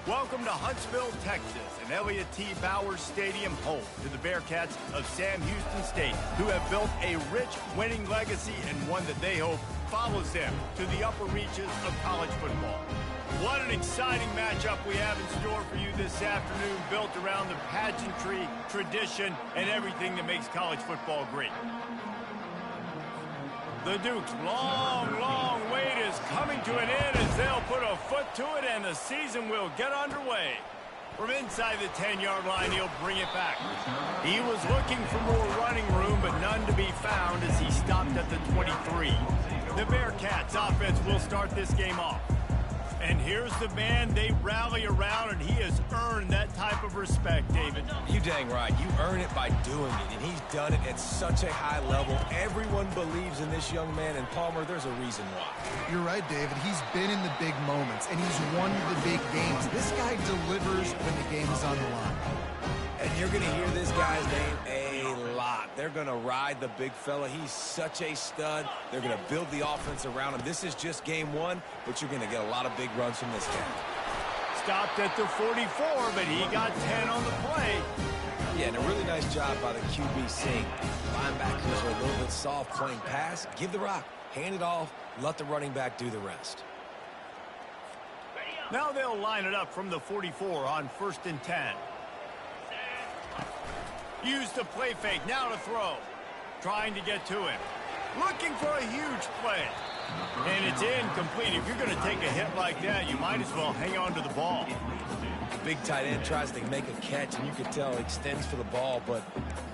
Welcome to Huntsville, Texas, and Elliott T. Bowers Stadium, home to the Bearcats of Sam Houston State, who have built a rich winning legacy and one that they hope follows them to the upper reaches of college football. What an exciting matchup we have in store for you this afternoon, built around the pageantry, tradition, and everything that makes college football great. The Duke's long wait is coming to an end as they'll put a foot to it and the season will get underway. From inside the 10-yard line, he'll bring it back. He was looking for more running room, but none to be found as he stopped at the 23. The Bearcats offense will start this game off. And here's the man they rally around, and he has earned that type of respect, David. You dang right. You earn it by doing it, and he's done it at such a high level. Everyone believes in this young man, and Palmer, there's a reason why. You're right, David. He's been in the big moments, and he's won the big games. This guy delivers when the game is on the line. And you're going to hear this guy's name a lot. They're going to ride the big fella. He's such a stud. They're going to build the offense around him. This is just game one, but you're going to get a lot of big runs from this guy. Stopped at the 44, but he got 10 on the play. Yeah, and a really nice job by the QB saying linebackers are a little bit soft playing pass. Give the rock, hand it off, let the running back do the rest. Now they'll line it up from the 44 on 1st and 10. Use the play fake, now to throw. Trying to get to him. Looking for a huge play. And it's incomplete. If you're going to take a hit like that, you might as well hang on to the ball. The big tight end tries to make a catch, and you can tell he extends for the ball, but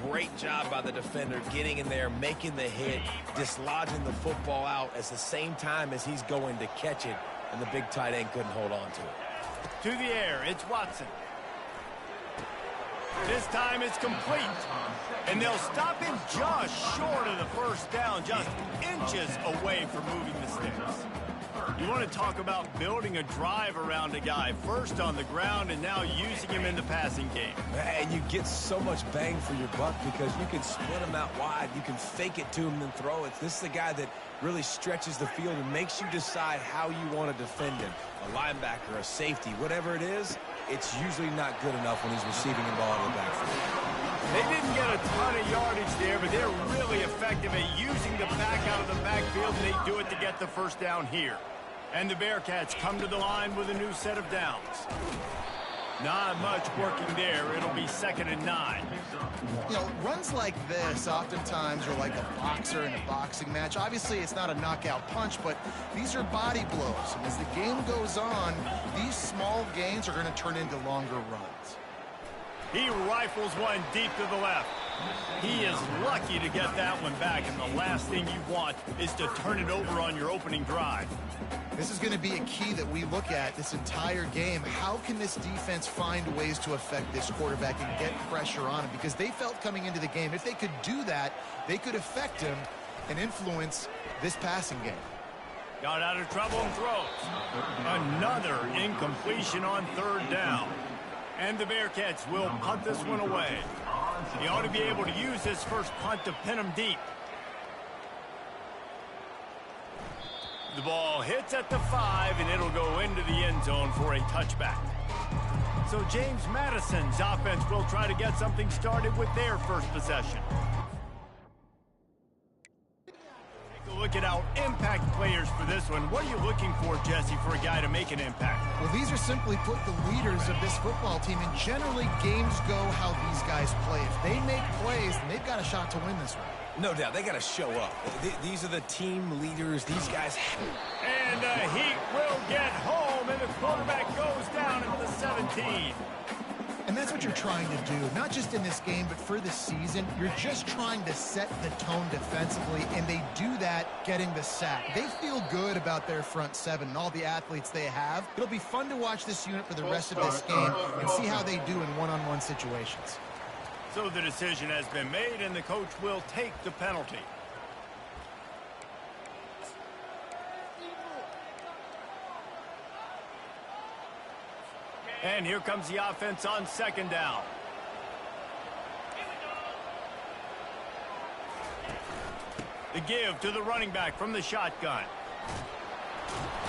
great job by the defender getting in there, making the hit, dislodging the football out at the same time as he's going to catch it, and the big tight end couldn't hold on to it. To the air, it's Watson. This time it's complete. And they'll stop him just short of the first down, just inches away from moving the sticks. You want to talk about building a drive around a guy, first on the ground and now using him in the passing game. And you get so much bang for your buck because you can split him out wide. You can fake it to him and throw it. This is a guy that really stretches the field and makes you decide how you want to defend him. A linebacker, a safety, whatever it is, it's usually not good enough when he's receiving the ball in the backfield. They didn't get a ton of yardage there, but they're really effective at using the back out of the backfield, and they do it to get the first down here. And the Bearcats come to the line with a new set of downs. Not much working there. It'll be 2nd and 9. You know, runs like this oftentimes are like a boxer in a boxing match. Obviously, it's not a knockout punch, but these are body blows. And as the game goes on, these small gains are going to turn into longer runs. He rifles one deep to the left. He is lucky to get that one back, and the last thing you want is to turn it over on your opening drive. This is going to be a key that we look at this entire game. How can this defense find ways to affect this quarterback and get pressure on him? Because they felt coming into the game, if they could do that, they could affect him and influence this passing game. Got out of trouble and throws. Another incompletion on 3rd down. And the Bearcats will punt this one away. He ought to be able to use this first punt to pin him deep. The ball hits at the 5, and it'll go into the end zone for a touchback. So James Madison's offense will try to get something started with their first possession. Take a look at our impact players for this one. What are you looking for, Jesse, for a guy to make an impact? Well, these are simply put the leaders of this football team, and generally games go how these guys play. If they make plays, then they've got a shot to win this one. No doubt, they got to show up. These are the team leaders. These guys. And the Heat will get home, and the quarterback goes down at the 17. And that's what you're trying to do, not just in this game, but for the season. You're just trying to set the tone defensively, and they do that getting the sack. They feel good about their front seven and all the athletes they have. It'll be fun to watch this unit for the rest of this game and see how they do in one-on-one situations. So the decision has been made, and the coach will take the penalty. And here comes the offense on 2nd down. The give to the running back from the shotgun.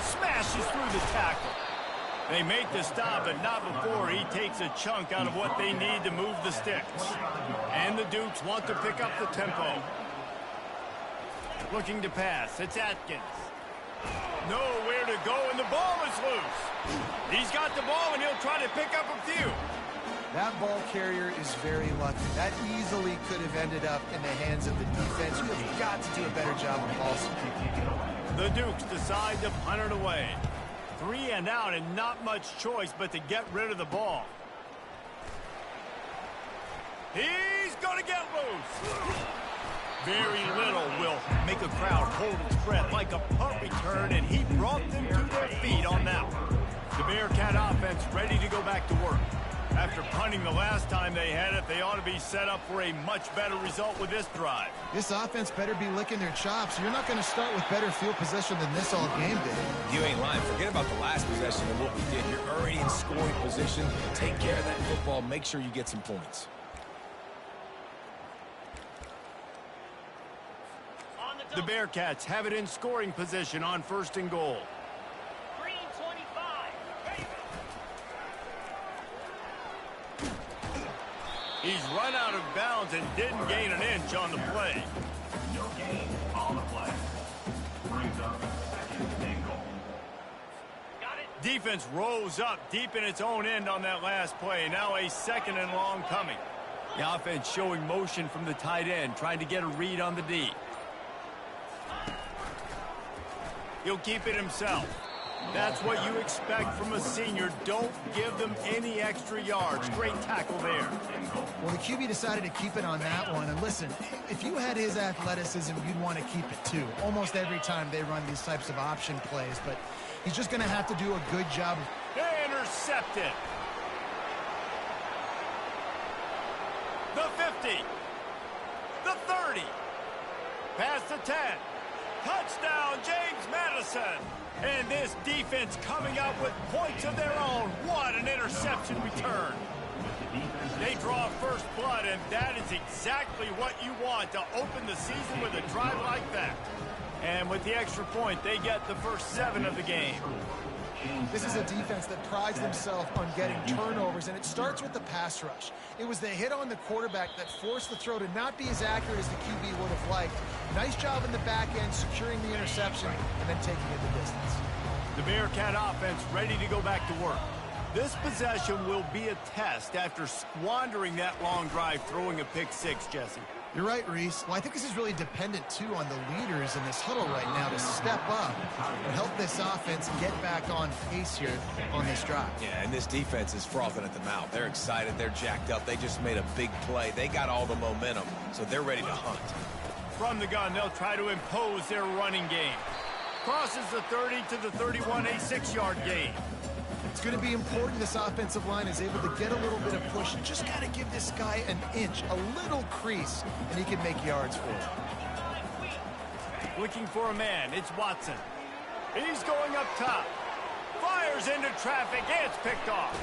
Smashes through the tackle. They make the stop, but not before he takes a chunk out of what they need to move the sticks. And the Dukes want to pick up the tempo. Looking to pass. It's Atkins. Nowhere to go, and the ball is loose. He's got the ball, and he'll try to pick up a few. That ball carrier is very lucky. That easily could have ended up in the hands of the defense. You have got to do a better job of ball speed. The Dukes decide to punt it away. 3 and out, and not much choice but to get rid of the ball. He's going to get loose. Very little will make a crowd hold its breath like a punt return, and he brought them to their feet on that one. The Bearcat offense ready to go back to work. After punting the last time they had it, they ought to be set up for a much better result with this drive. This offense better be licking their chops. You're not going to start with better field position than this all game did. You ain't lying. Forget about the last possession and what we did. You're already in scoring position. Take care of that football. Make sure you get some points. The Bearcats have it in scoring position on 1st and goal. Green 25. He's run out of bounds and didn't gain an inch on the play. No gain on the play. Brings up 2nd and goal. Got it. Defense rose up deep in its own end on that last play. Now a 2nd and long coming. The offense showing motion from the tight end, trying to get a read on the D. He'll keep it himself. That's what you expect from a senior. Don't give them any extra yards. Great tackle there. Well, the QB decided to keep it on that one. And listen, if you had his athleticism, you'd want to keep it too. Almost every time they run these types of option plays. But he's just going to have to do a good job. Intercepted. The 50. The 30. Past the 10. Touchdown, James Madison. And this defense coming out with points of their own. What an interception return. They draw first blood, and that is exactly what you want to open the season with a drive like that. And with the extra point, they get the first 7 of the game. This is a defense that prides themselves on getting turnovers, and it starts with the pass rush. It was the hit on the quarterback that forced the throw to not be as accurate as the QB would have liked. Nice job in the back end, securing the interception, and then taking it the distance. The Bearcat offense ready to go back to work. This possession will be a test after squandering that long drive, throwing a pick 6, Jesse. You're right, Reese. Well, I think this is really dependent, too, on the leaders in this huddle right now to step up and help this offense get back on pace here on this drive. Yeah, and this defense is frothing at the mouth. They're excited. They're jacked up. They just made a big play. They got all the momentum, so they're ready to hunt. From the gun, they'll try to impose their running game. Crosses the 30 to the 31, a 6-yard gain. It's going to be important this offensive line is able to get a little bit of push. Just got to give this guy an inch, a little crease, and he can make yards for it. Looking for a man. It's Watson. He's going up top. Fires into traffic. It's picked off.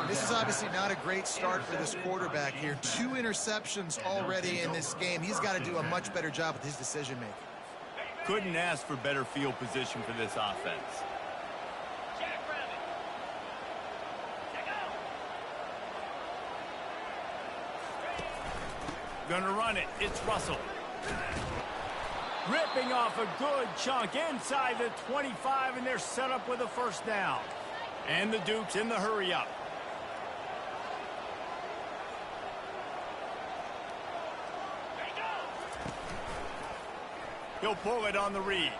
This is obviously not a great start for this quarterback here. 2 interceptions already in this game. He's got to do a much better job with his decision-making. Couldn't ask for better field position for this offense. Gonna run it. It's Russell. Ripping off a good chunk inside the 25, and they're set up with a first down. And the Dukes in the hurry up. He'll pull it on the read.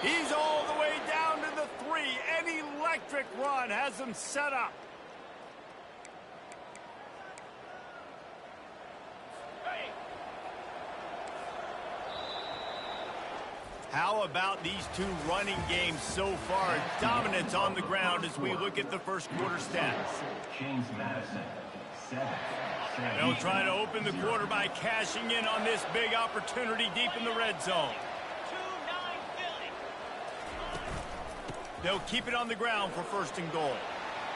He's all the way down to the 3. An electric run has them set up. How about these 2 running games so far? Dominance on the ground as we look at the first quarter stats. James Madison, 7. They'll try to open the quarter by cashing in on this big opportunity deep in the red zone. They'll keep it on the ground for 1st and goal.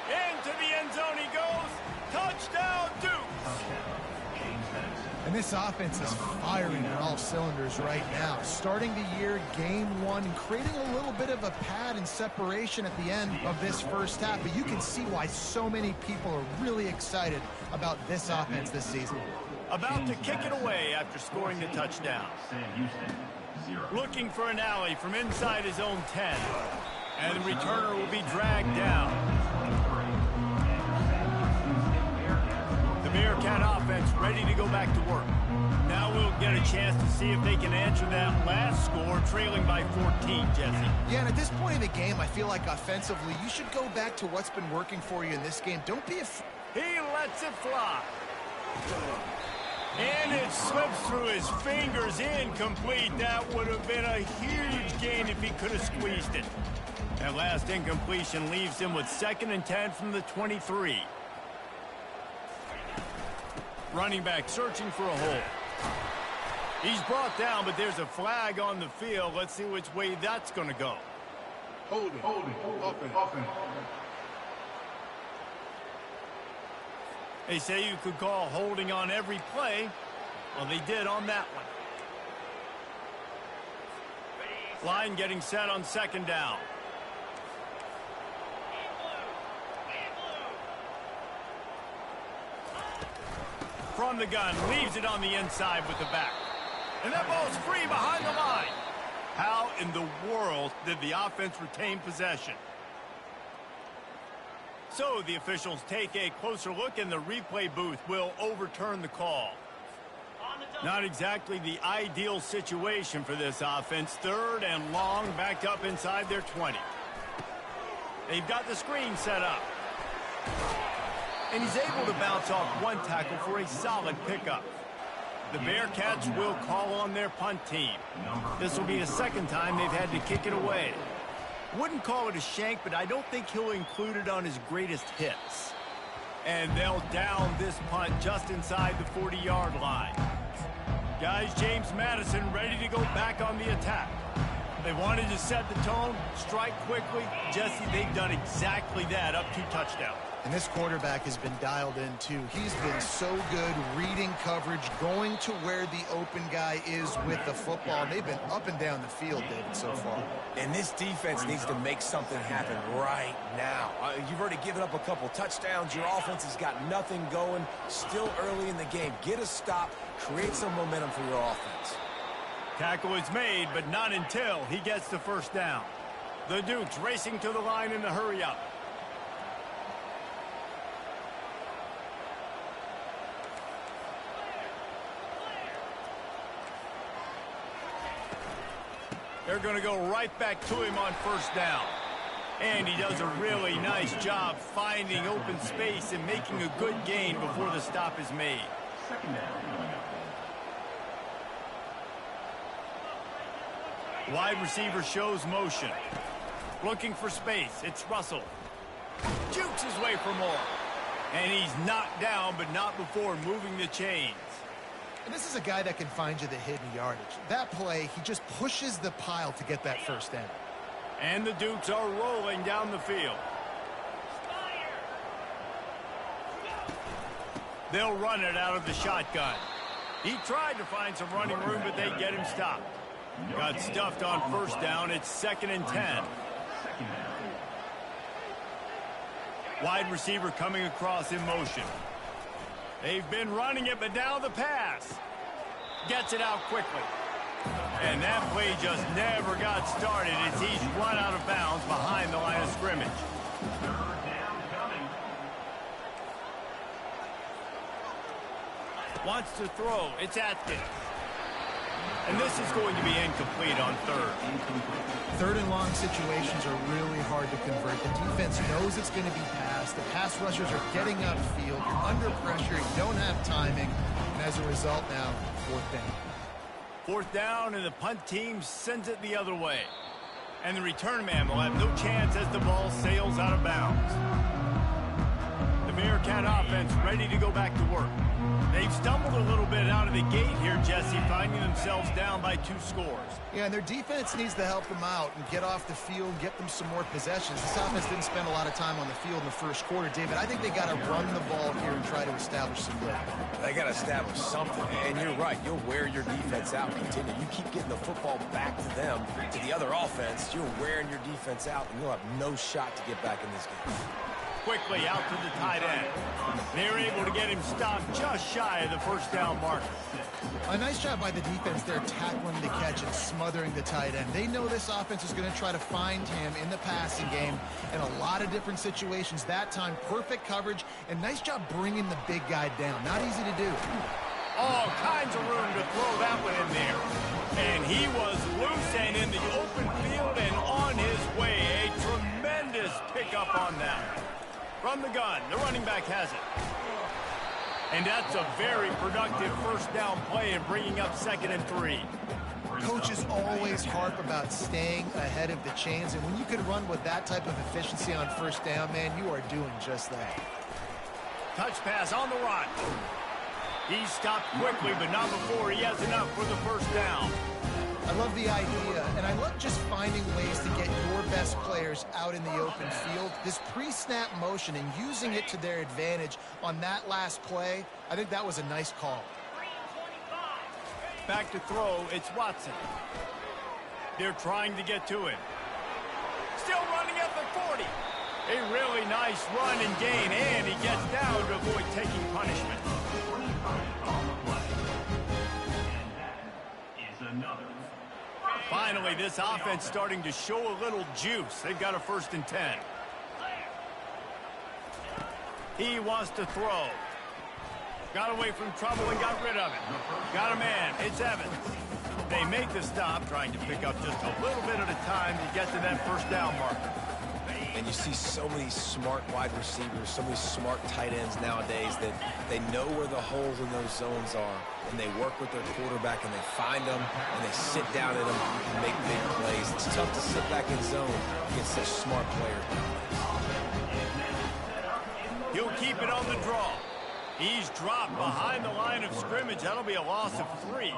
Into the end zone he goes. Touchdown, Duke. And this offense is firing on all cylinders right now. Starting the year, game one, and creating a little bit of a pad and separation at the end of this first half. But you can see why so many people are really excited about this offense this season. About to kick it away after scoring the touchdown. Looking for an alley from inside his own 10. And the returner will be dragged down. The Bearcat offense ready to go back to work. Now we'll get a chance to see if they can answer that last score, trailing by 14, Jesse. Yeah, and at this point in the game, I feel like offensively, you should go back to what's been working for you in this game. Don't be afraid. He lets it fly. And it slips through his fingers, incomplete. That would have been a huge gain if he could have squeezed it. That last incompletion leaves him with 2nd and 10 from the 23. Running back searching for a hole. He's brought down, but there's a flag on the field. Let's see which way that's going to go. Holding. Offense. They say you could call holding on every play. Well, they did on that one. Line getting set on 2nd down. From the gun, leaves it on the inside with the back. And that ball's free behind the line. How in the world did the offense retain possession? So the officials take a closer look, and the replay booth will overturn the call. Not exactly the ideal situation for this offense. 3rd and long, backed up inside their 20. They've got the screen set up. And he's able to bounce off one tackle for a solid pickup. The Bearcats will call on their punt team. This will be the 2nd time they've had to kick it away. Wouldn't call it a shank, but I don't think he'll include it on his greatest hits. And they'll down this punt just inside the 40-yard line. Guys, James Madison ready to go back on the attack. They wanted to set the tone, strike quickly. Jesse, they've done exactly that, up 2 touchdowns. And this quarterback has been dialed in, too. He's been so good reading coverage, going to where the open guy is with the football. And they've been up and down the field, David, so far. And this defense needs to make something happen right now. You've already given up a couple touchdowns. Your offense has got nothing going. Still early in the game. Get a stop. Create some momentum for your offense. Tackle is made, but not until he gets the 1st down. The Dukes racing to the line in the hurry-up. They're going to go right back to him on 1st down. And he does a really nice job finding open space and making a good gain before the stop is made. 2nd down. Wide receiver shows motion. Looking for space. It's Russell. Jukes his way for more. And he's knocked down, but not before moving the chains. And this is a guy that can find you the hidden yardage. That play, he just pushes the pile to get that 1st down. And the Dukes are rolling down the field. They'll run it out of the shotgun. He tried to find some running room, but they get him stopped. Got stuffed on 1st down. It's 2nd and 10. Wide receiver coming across in motion. They've been running it, but now the pass. Gets it out quickly. And that play just never got started as he's run out of bounds behind the line of scrimmage. 3rd down coming. Wants to throw. It's Atkins. And this is going to be incomplete on 3rd. 3rd and long situations are really hard to convert. The defense knows it's going to be passed. The pass rushers are getting upfield. You're under pressure. You don't have timing. And as a result now, 4th down. 4th down, and the punt team sends it the other way. And the return man will have no chance as the ball sails out of bounds. The Bearcat offense ready to go back to work. They've stumbled a little bit out of the gate here, Jesse, finding themselves down by 2 scores. Yeah, and their defense needs to help them out and get off the field, get them some more possessions. This offense didn't spend a lot of time on the field in the first quarter, David. I think they got to run the ball here and try to establish some rhythm. They got to establish something, and you're right. You'll wear your defense out. Continue. You keep getting the football back to them, to the other offense. You're wearing your defense out, and you'll have no shot to get back in this game. Quickly out to the tight end. They're able to get him stopped just shy of the first down marker. A nice job by the defense there, tackling the catch and smothering the tight end. They know this offense is going to try to find him in the passing game in a lot of different situations. That time, perfect coverage, and nice job bringing the big guy down. Not easy to do. All kinds of room to throw that one in there. And he was loose and in the open field and on his way. A tremendous pickup on that. From the gun, the running back has it. And that's a very productive first down play and bringing up 2nd and 3. Coaches always harp about staying ahead of the chains, and when you can run with that type of efficiency on first down, man, you are doing just that. Touch pass on the run. He stopped quickly, but not before he has enough for the first down. I love the idea, and I love just finding ways to get your best players out in the open field. This pre-snap motion and using it to their advantage on that last play, I think that was a nice call. Back to throw, it's Watson. They're trying to get to him. Still running at the 40. A really nice run and gain, and he gets down to avoid taking punishment. Finally, this offense starting to show a little juice. They've got a 1st and 10. He wants to throw. Got away from trouble and got rid of it. Got a man. It's Evans. They make the stop, trying to pick up just a little bit at a time to get to that first down marker. And you see so many smart wide receivers, so many smart tight ends nowadays that they know where the holes in those zones are, and they work with their quarterback, and they find them, and they sit down at them and make big plays. It's tough to sit back in zone against such smart players nowadays. He'll keep it on the draw. He's dropped behind the line of scrimmage. That'll be a loss of 3.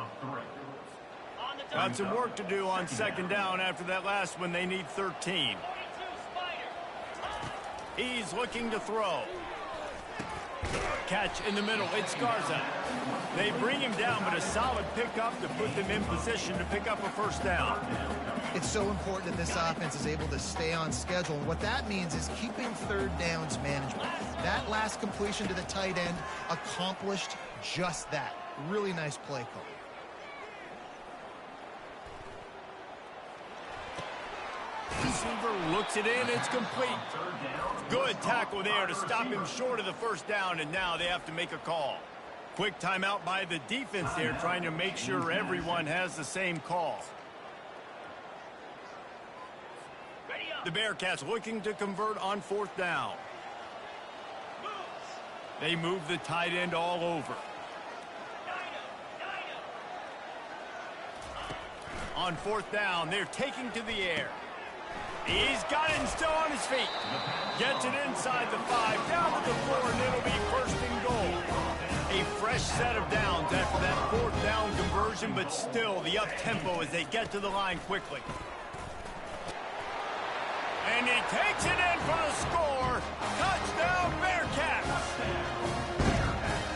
Got some work to do on 2nd down after that last one. They need 13. He's looking to throw. Catch in the middle. It's Garza. They bring him down, but a solid pickup to put them in position to pick up a first down. It's so important that this offense is able to stay on schedule. And what that means is keeping 3rd downs manageable. That last completion to the tight end accomplished just that. Really nice play call. Receiver looks it in. It's complete. Good tackle there to stop him short of the first down, and now they have to make a call. Quick timeout by the defense there, trying to make sure everyone has the same call. The Bearcats looking to convert on 4th down. They move the tight end all over. On 4th down, they're taking to the air. He's got it and still on his feet. Gets it inside the 5, down to the 4, and it'll be 1st and goal. A fresh set of downs after that 4th down conversion, but still the up-tempo as they get to the line quickly. And he takes it in for the score. Touchdown, Bearcats.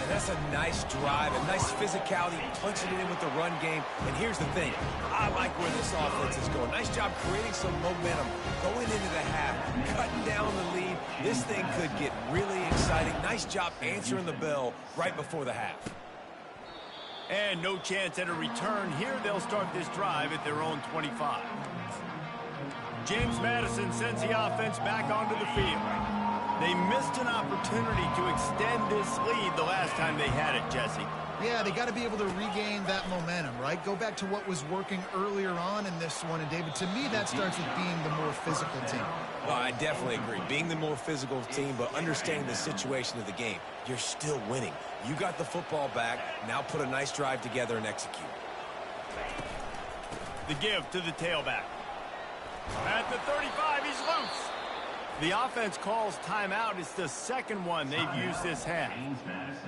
And that's a nice drive, a nice physicality, punching it in with the run game. And here's the thing. I like where this offense is going. Nice job creating some momentum, going into the half, cutting down the lead. This thing could get really exciting. Nice job answering the bell right before the half. And no chance at a return here. They'll start this drive at their own 25. James Madison sends the offense back onto the field. They missed an opportunity to extend this lead the last time they had it, Jesse. Yeah, they got to be able to regain that momentum, right? Go back to what was working earlier on in this one. And, David, to me, that starts with being the more physical team. Well, I definitely agree. Being the more physical team, but understanding the situation of the game. You're still winning. You got the football back. Now put a nice drive together and execute. The give to the tailback. At the 35, he's loose. The offense calls timeout. It's the second one they've used this half.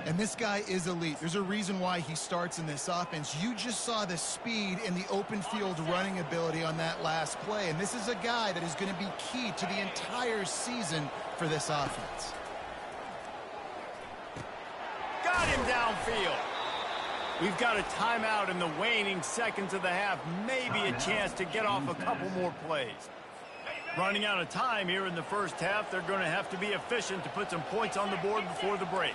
And this guy is elite. There's a reason why he starts in this offense. You just saw the speed and the open field running ability on that last play. And this is a guy that is going to be key to the entire season for this offense. Got him downfield. We've got a timeout in the waning seconds of the half. Maybe a chance to get off a couple more plays. Running out of time here in the first half. They're going to have to be efficient to put some points on the board before the break.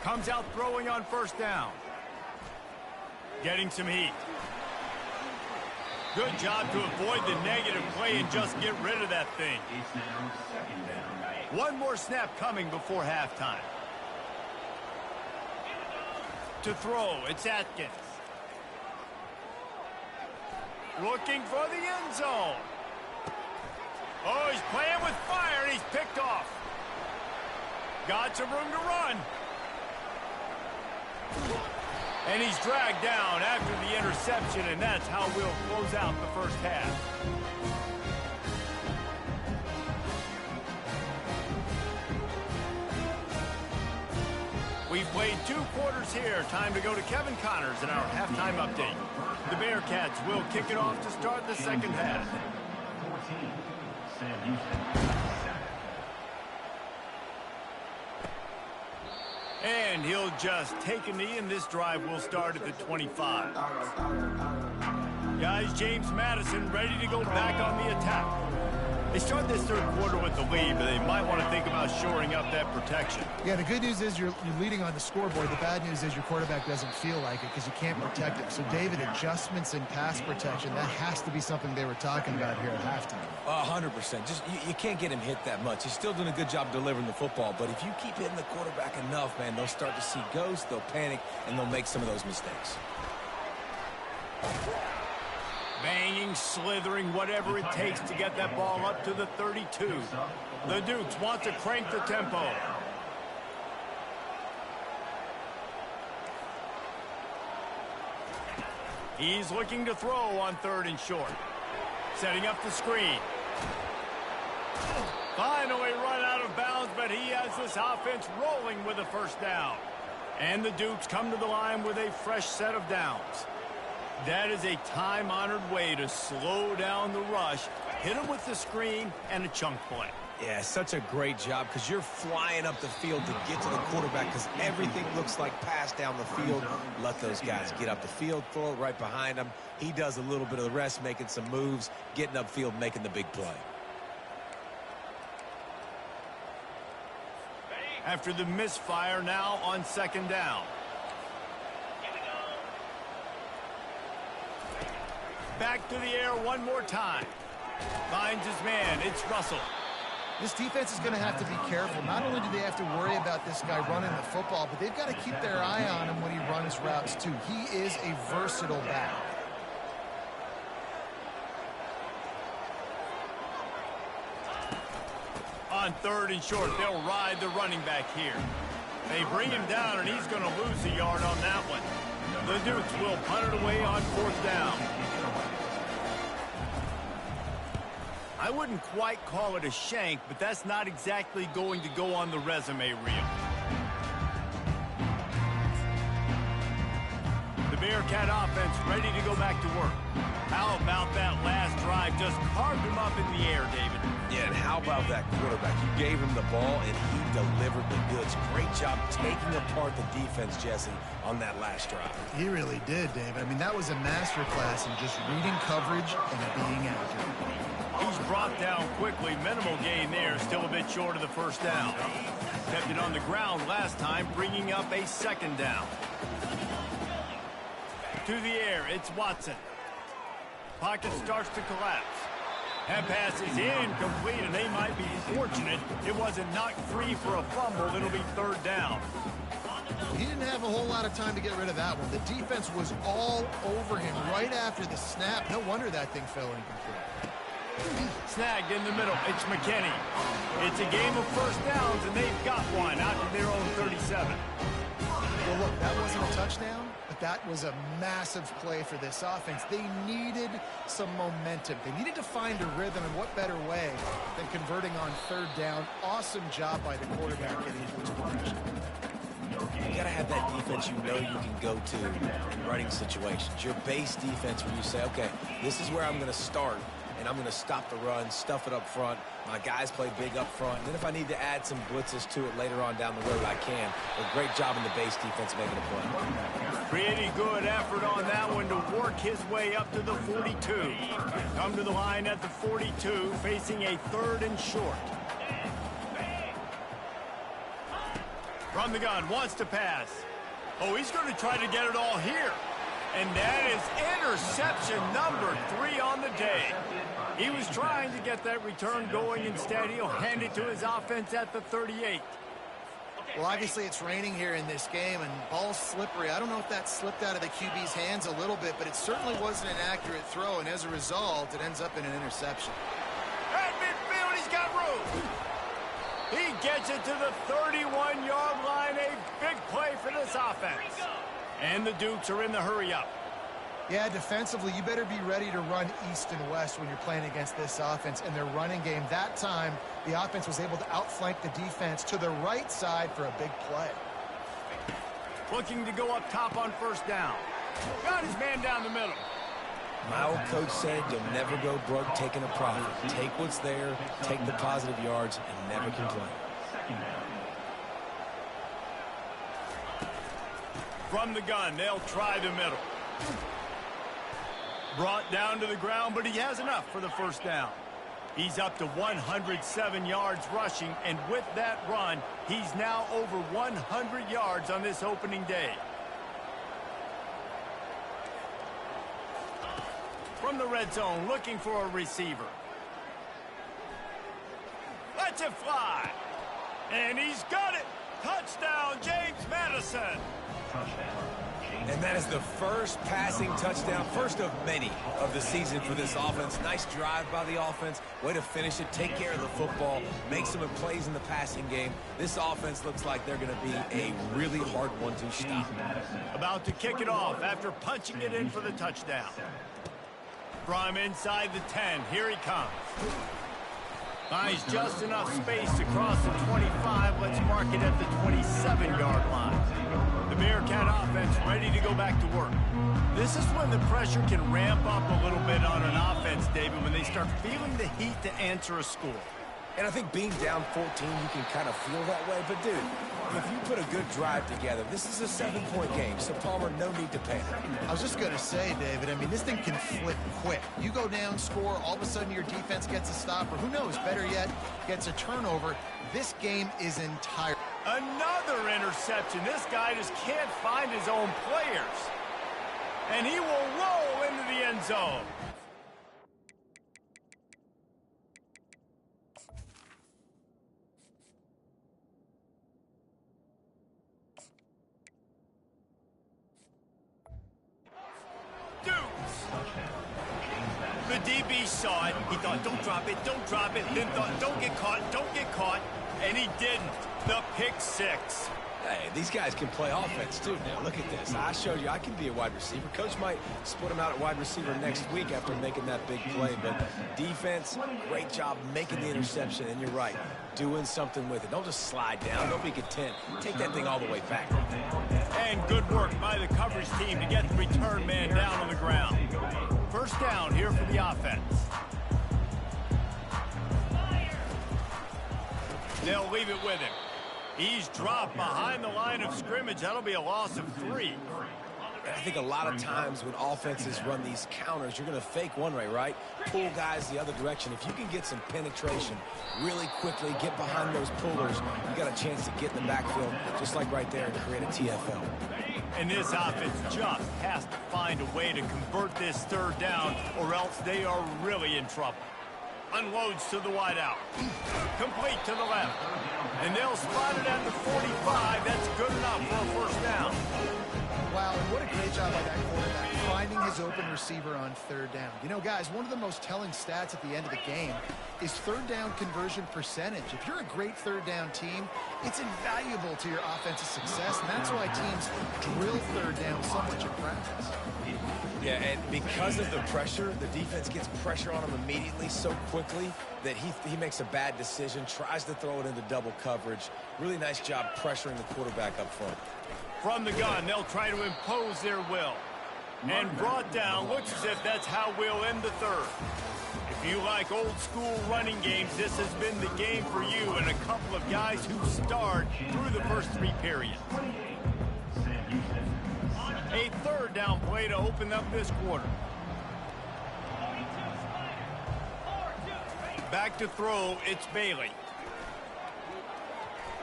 Comes out throwing on first down. Getting some heat. Good job to avoid the negative play and just get rid of that thing. One more snap coming before halftime. To throw, it's Atkins. Looking for the end zone. Oh, he's playing with fire, and he's picked off. Got some room to run. And he's dragged down after the interception, and that's how we'll close out the first half. We've played 2 quarters here. Time to go to Kevin Connors in our halftime update. The Bearcats will kick it off to start the second half. And he'll just take a knee, and this drive will start at the 25. Guys, James Madison ready to go back on the attack. They start this third quarter with the lead, but they might want to think about shoring up that protection. Yeah, the good news is you're leading on the scoreboard. The bad news is your quarterback doesn't feel like it because you can't protect him. So, David, adjustments in pass protection, that has to be something they were talking about here at halftime. 100%. Just you can't get him hit that much. He's still doing a good job delivering the football, but if you keep hitting the quarterback enough, man, they'll start to see ghosts, they'll panic, and they'll make some of those mistakes. Banging, slithering, whatever it takes to get that ball up to the 32. The Dukes want to crank the tempo. He's looking to throw on 3rd and short. Setting up the screen. Finally run out of bounds, but he has this offense rolling with a first down. And the Dukes come to the line with a fresh set of downs. That is a time-honored way to slow down the rush, hit him with the screen, and a chunk play. Yeah, such a great job because you're flying up the field to get to the quarterback because everything looks like pass down the field. Let those guys get up the field, throw it right behind him. He does a little bit of the rest, making some moves, getting upfield, making the big play. After the misfire, now on 2nd down. Back to the air one more time. Finds his man. It's Russell. This defense is going to have to be careful. Not only do they have to worry about this guy running the football, but they've got to keep their eye on him when he runs routes, too. He is a versatile back. On 3rd and short, they'll ride the running back here. They bring him down, and he's going to lose a yard on that one. The Dukes will punt it away on 4th down. I wouldn't quite call it a shank, but that's not exactly going to go on the resume reel. The Bearcat offense ready to go back to work. How about that last drive? Just carved him up in the air, David. Yeah, and how about that quarterback? You gave him the ball, and he delivered the goods. Great job taking apart the defense, Jesse, on that last drive. He really did, David. I mean, that was a masterclass in just reading coverage and being accurate. He's brought down quickly. Minimal gain there. Still a bit short of the first down. Kept it on the ground last time, bringing up a 2nd down. To the air, it's Watson. Pocket starts to collapse. That pass is incomplete, and they might be fortunate it wasn't knocked free for a fumble. It'll be 3rd down. He didn't have a whole lot of time to get rid of that one. The defense was all over him right after the snap. No wonder that thing fell incomplete. Snagged in the middle. It's McKinney. It's a game of first downs, and they've got one out to their own 37. Well, look, that wasn't a touchdown, but that was a massive play for this offense. They needed some momentum. They needed to find a rhythm, and what better way than converting on third down. Awesome job by the quarterback getting into his progression. You got to have that defense you know you can go to in running situations. Your base defense where you say, okay, this is where I'm going to start, and I'm going to stop the run, stuff it up front. My guys play big up front. And then if I need to add some blitzes to it later on down the road, I can. A great job in the base defense making a play. Pretty good effort on that one to work his way up to the 42. Come to the line at the 42, facing a 3rd and short. From the gun, wants to pass. Oh, he's going to try to get it all here. And that is interception number 3 on the day. He was trying to get that return going. Instead, he'll hand it to his offense at the 38. Well, obviously it's raining here in this game, and ball's slippery. I don't know if that slipped out of the QB's hands a little bit, but it certainly wasn't an accurate throw, and as a result, it ends up in an interception. At midfield, he's got room. He gets it to the 31-yard line. A big play for this offense. And the Dukes are in the hurry-up. Yeah, defensively, you better be ready to run east and west when you're playing against this offense. In their running game, that time, the offense was able to outflank the defense to the right side for a big play. Looking to go up top on first down. Got his man down the middle. My old coach said you'll never go broke taking a profit. Take what's there, take the positive yards, and never complain. From the gun, they'll try the middle. Brought down to the ground, but he has enough for the first down. He's up to 107 yards rushing, and with that run, he's now over 100 yards on this opening day. From the red zone, looking for a receiver. Lets it fly. And he's got it. Touchdown, James Madison. And that is the first passing touchdown, first of many of the season for this offense. Nice drive by the offense. Way to finish it, take care of the football, make some plays in the passing game. This offense looks like they're going to be a really hard one to stop. About to kick it off after punching it in for the touchdown. From inside the 10, here he comes. Finds just enough space to cross the 25. Let's mark it at the 27-yard line. The Bearcat offense ready to go back to work. This is when the pressure can ramp up a little bit on an offense, David, when they start feeling the heat to answer a score. And I think being down 14, you can kind of feel that way. But, dude, if you put a good drive together, this is a 7-point game. So, Palmer, no need to panic. I was just going to say, David, I mean, this thing can flip quick. You go down, score, all of a sudden your defense gets a stop, or who knows, better yet, gets a turnover. This game is entire. Another interception. This guy just can't find his own players. And he will roll into the end zone. The DB saw it. He thought, don't drop it, then thought, don't get caught, and he didn't. The pick six. Hey, these guys can play offense, too, now. Look at this. I showed you I can be a wide receiver. Coach might split him out at wide receiver next week after making that big play, but defense, great job making the interception, and you're right, doing something with it. Don't just slide down. Don't be content. Take that thing all the way back. And good work by the coverage team to get the return man down on the ground. First down here for the offense. They'll leave it with him. He's dropped behind the line of scrimmage. That'll be a loss of 3. I think a lot of times when offenses run these counters, you're going to fake one way, right? Pull guys the other direction. If you can get some penetration really quickly, get behind those pullers, you got a chance to get in the backfield, just like right there, and create a TFL. And this offense just has to find a way to convert this third down, or else they are really in trouble. Unloads to the wideout. Complete to the left. And they'll spot it at the 45. That's good enough for a first down. Wow, and what a great job by that quarterback, finding his open receiver on third down. You know, guys, one of the most telling stats at the end of the game is third down conversion percentage. If you're a great third down team, it's invaluable to your offensive success, and that's why teams drill third down so much in practice. Yeah, and because of the pressure, the defense gets pressure on him immediately so quickly that he makes a bad decision, tries to throw it into double coverage. Really nice job pressuring the quarterback up front. From the gun, they'll try to impose their will. And brought down, looks as if that's how we'll end the third. If you like old-school running games, this has been the game for you and a couple of guys who starred through the first 3 periods. A third down play to open up this quarter. Back to throw, it's Bailey.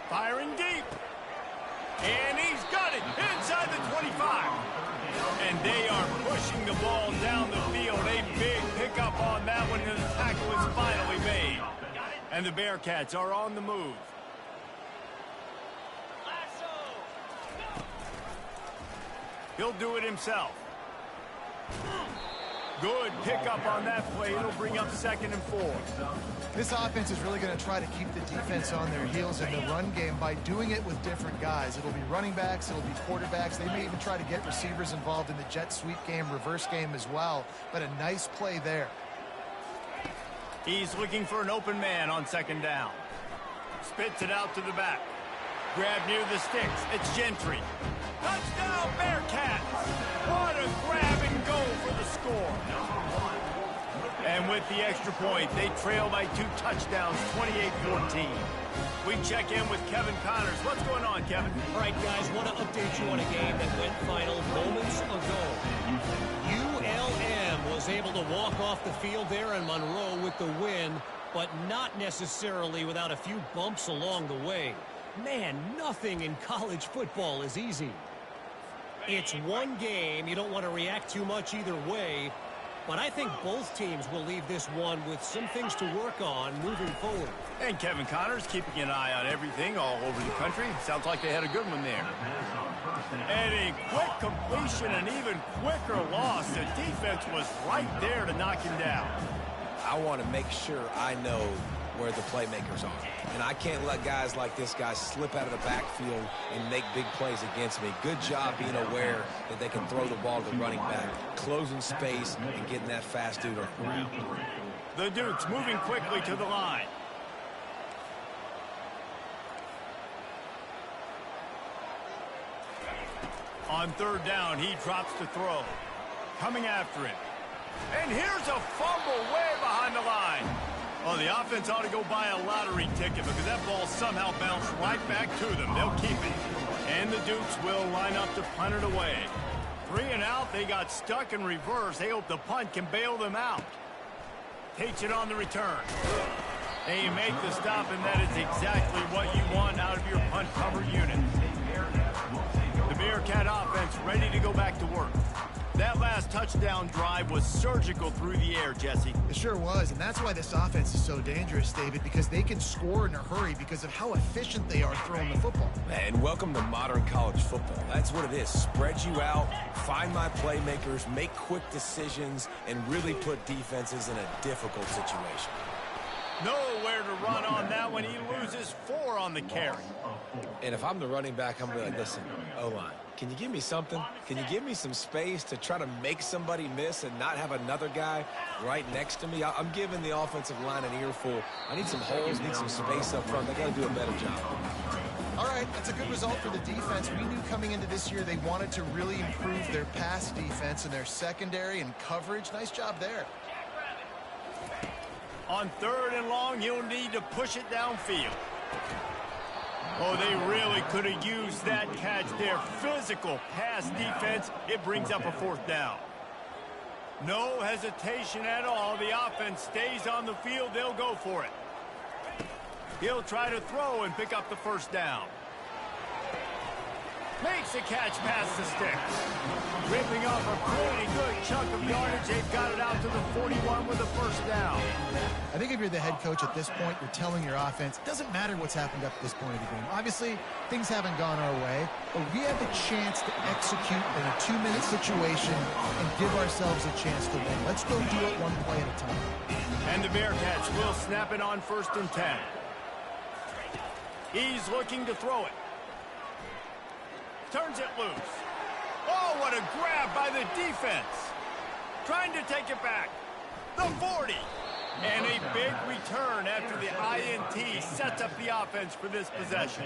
Firing deep. And he's got it inside the 25. And they are pushing the ball down the field. A big pickup on that one, and the tackle is finally made. And the Bearcats are on the move. He'll do it himself. Good pickup on that play. It'll bring up 2nd and 4. This offense is really going to try to keep the defense on their heels in the run game by doing it with different guys. It'll be running backs. It'll be quarterbacks. They may even try to get receivers involved in the jet sweep game, reverse game as well. But a nice play there. He's looking for an open man on 2nd down. Spits it out to the back. Grab near the sticks. It's Gentry. Touchdown, Bearcats! What a grab and go for the score. And with the extra point, they trail by 2 touchdowns, 28-14. We check in with Kevin Connors. What's going on, Kevin? All right, guys, want to update you on a game that went final moments ago. ULM was able to walk off the field there in Monroe with the win, but not necessarily without a few bumps along the way. Man, nothing in college football is easy. It's one game. You don't want to react too much either way. But I think both teams will leave this one with some things to work on moving forward. And Kevin Connors keeping an eye on everything all over the country. Sounds like they had a good one there. And a quick completion, an even quicker loss. The defense was right there to knock him down. I want to make sure I know where the playmakers are. And I can't let guys like this guy slip out of the backfield and make big plays against me. Good job being aware that they can throw the ball to the running back, closing space and getting that fast dude on the ground. The Dukes moving quickly to the line. On 3rd down, he drops to throw. Coming after him. And here's a fumble way behind the line. Well, the offense ought to go buy a lottery ticket because that ball somehow bounced right back to them. They'll keep it. And the Dukes will line up to punt it away. 3 and out, they got stuck in reverse. They hope the punt can bail them out. Takes it on the return. They make the stop, and that is exactly what you want out of your punt cover unit. The Bearcat offense ready to go back to work. That last touchdown drive was surgical through the air, Jesse. It sure was, and that's why this offense is so dangerous, David, because they can score in a hurry because of how efficient they are throwing the football. And welcome to modern college football. That's what it is. Spread you out, find my playmakers, make quick decisions, and really put defenses in a difficult situation. Nowhere to run on that one. He loses 4 on the carry. And if I'm the running back, I'm going to be like, listen, O-line, can you give me something? Can you give me some space to try to make somebody miss and not have another guy right next to me? I'm giving the offensive line an earful. I need some holes, need some space up front. They got to do a better job. All right, that's a good result for the defense. We knew coming into this year they wanted to really improve their pass defense and their secondary and coverage. Nice job there. On 3rd and long, he'll need to push it downfield. Oh, they really could have used that catch there. Physical pass defense. It brings up a 4th down. No hesitation at all. The offense stays on the field. They'll go for it. He'll try to throw and pick up the 1st down. Makes the catch past the sticks. Ripping off a pretty good chunk of yardage. They've got it out to the 41 with a first down. I think if you're the head coach at this point, you're telling your offense, it doesn't matter what's happened up to this point of the game. Obviously, things haven't gone our way, but we have the chance to execute in a 2-minute situation and give ourselves a chance to win. Let's go do it one play at a time. And the Bearcats will snap it on 1st and 10. He's looking to throw it. Turns it loose. Oh, what a grab by the defense. Trying to take it back. The 40. And a big return after the INT sets up the offense for this possession.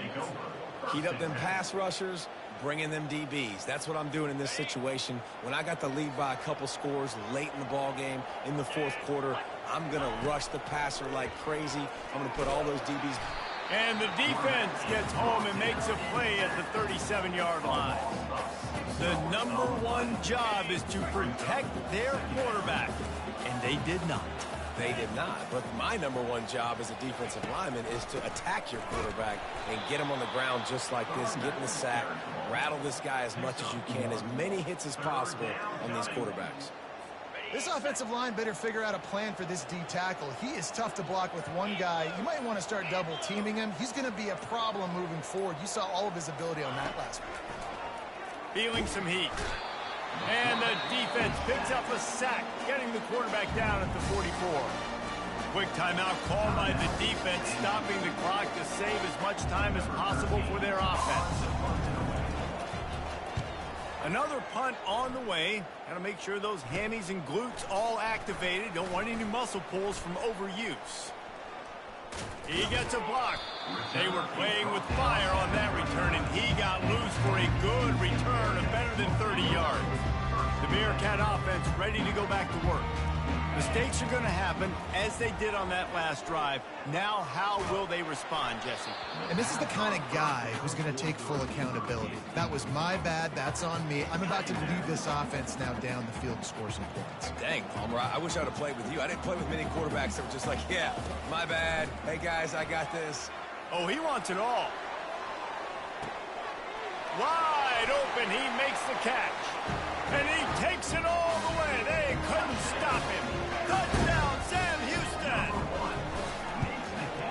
Heat up them pass rushers, bring in them DBs. That's what I'm doing in this situation. When I got the lead by a couple scores late in the ball game, in the 4th quarter, I'm going to rush the passer like crazy. I'm going to put all those DBs. And the defense gets home and makes a play at the 37-yard line. The #1 job is to protect their quarterback, and they did not. They did not. But my #1 job as a defensive lineman is to attack your quarterback and get him on the ground just like this, get in the sack, rattle this guy as much as you can, as many hits as possible on these quarterbacks. This offensive line better figure out a plan for this D tackle. He is tough to block with one guy. You might want to start double teaming him. He's going to be a problem moving forward. You saw all of his ability on that last week. Feeling some heat. And the defense picks up a sack, getting the quarterback down at the 44. Quick timeout called by the defense, stopping the clock to save as much time as possible for their offense. Another punt on the way. Got to make sure those hammies and glutes all activated. Don't want any muscle pulls from overuse. He gets a block. They were playing with fire on that return, and he got loose for a good return of better than 30 yards. The Bearcat offense ready to go back to work. Mistakes are going to happen, as they did on that last drive. Now, how will they respond, Jesse? And this is the kind of guy who's going to take full accountability. That was my bad. That's on me. I'm about to lead this offense now down the field and score some points. Dang, Palmer, I wish I would have played with you. I didn't play with many quarterbacks that were just like, yeah, my bad. Hey, guys, I got this. Oh, he wants it all. Wide open, he makes the catch. And he takes it all the way. They couldn't stop him. Touchdown, Sam Houston.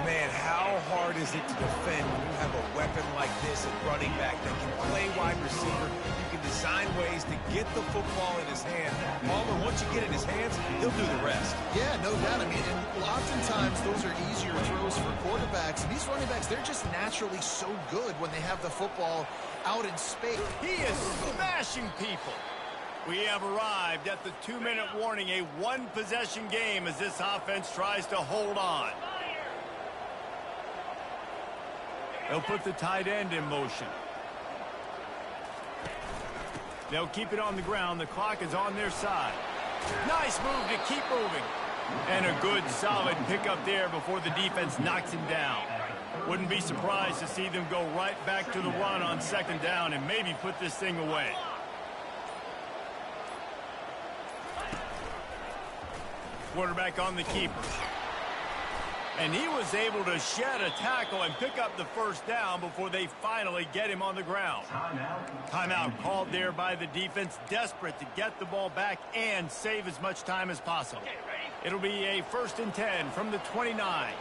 Man, how hard is it to defend when you have a weapon like this at running back that can play wide receiver? You can design ways to get the football in his hand. Palmer, once you get it in his hands, he'll do the rest. Yeah, no doubt. I mean, and oftentimes those are easier throws for quarterbacks. And these running backs, they're just naturally so good when they have the football out in space. He is smashing people. We have arrived at the 2-minute warning, a one-possession game as this offense tries to hold on. They'll put the tight end in motion. They'll keep it on the ground. The clock is on their side. Nice move to keep moving. And a good, solid pickup there before the defense knocks him down. Wouldn't be surprised to see them go right back to the run on 2nd down and maybe put this thing away. Quarterback on the keeper. And he was able to shed a tackle and pick up the 1st down before they finally get him on the ground. Timeout called there by the defense, desperate to get the ball back and save as much time as possible. It'll be a 1st and 10 from the 29.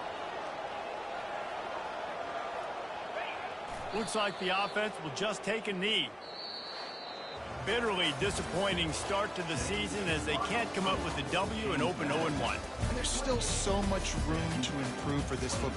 Looks like the offense will just take a knee. Bitterly disappointing start to the season as they can't come up with a W and open 0-1. There's still so much room to improve for this football